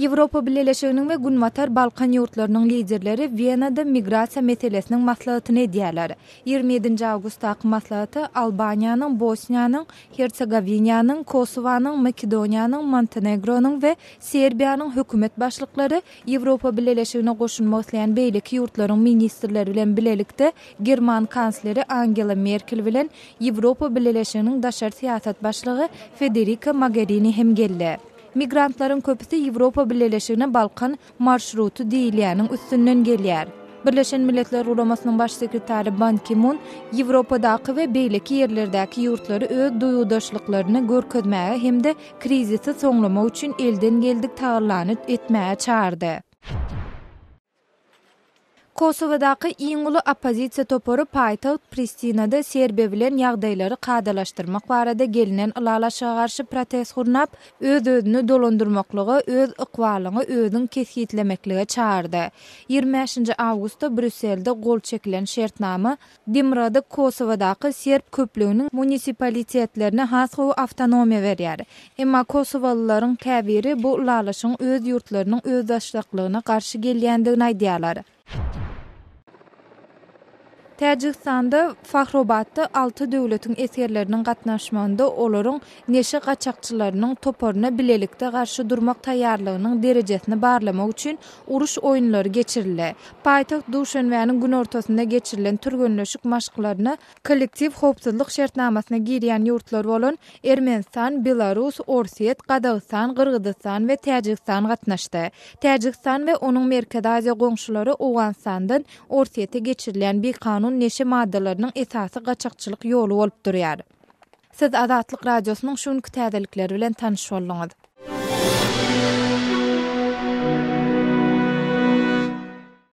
Avropa Birleşiginiň we Günmatar Balkan ýurtlarynyň liderleri Vienada migrasiýa meselesiniň maslahatyny edýärler. 27 awgustdaky maslahaty Albaniýanyň, Bosniýanyň, Hersegowinyanyň, Kosowanyň, Makedoniýanyň, Montenegronyň we Serbiýanyň hökümet başlyklary Avropa Birleşigine goşulmak isleýän beýleki ýurtlaryň ministrleri bilen bilelikde German kansleri Angela Merkel bilen Avropa Birleşiginiň daşary siýasat başlygy Federica Mogherini hem geldiler. Migrantlaryň köpüsi Avropa Birleşigine Balkan marşrutu diýilýäniň üstünden gelýär. Birleşen Milletler Guramasynyň baş sekretary Ban Ki-moon Ýewropadaky we beýleki ýerlerdäki ýurtlary öz duýudaşlyklaryny görkezmäge hemde krizisi soňlamak üçin elden geldik taýýarlany etmäge çağırdy. Kosowadaky iň uly opozisiýa topory paýtaxt Pristinada Serbiýa bilen ýagdaýlary gadalaşdyrmak barada gelinen ulalaşyga garşy protest gurnap, öz-özüni dolandyrmaklygy, öz ykbalyny özüň kesgitlemeklige çağırdy. 25 awgustda Brüsselde gol çekilen şertnama Dimrada Kosowadaky serb köplüğiniň munisipalitetlerine has awtonomiýa berýär. Emma Kosowalylaryň käbiri bu ulalaşyň öz ýurtlarynyň öz başlyklygyna garşy gelýändigini aýdýarlar. Täjikistanda Fahrobatda 6 döwletiň eskerleriniň gatnaşmagynda olaryň neşe gaçakçylarynyň toporuna bilelikde garşy durmak taýýarlygynyň derejesini barlamak üçin uruş oýunlary geçirildi. Paýtaxt Duşanbäniň gün ortasynda geçirilen türgünleşik maşgylaryny kollektiv howpsuzlyk şertnamasyna girýän ýurtlar bolan Ermenistan, Belarus, Orsiýet, Gadagstan, Gyrgyzstan we Täjikistan gatnaşdy. Täjikistan we onuň Merkezi Aziýa goňşulary Owganstandan Orsiýete geçirilen bir kanun neşe maddalarynyň esasy gaçakçylyk ýolu bolup durýar. Siz Azatlyk radiosynyň şuňky täzelikleri bilen tanyş boldunuz.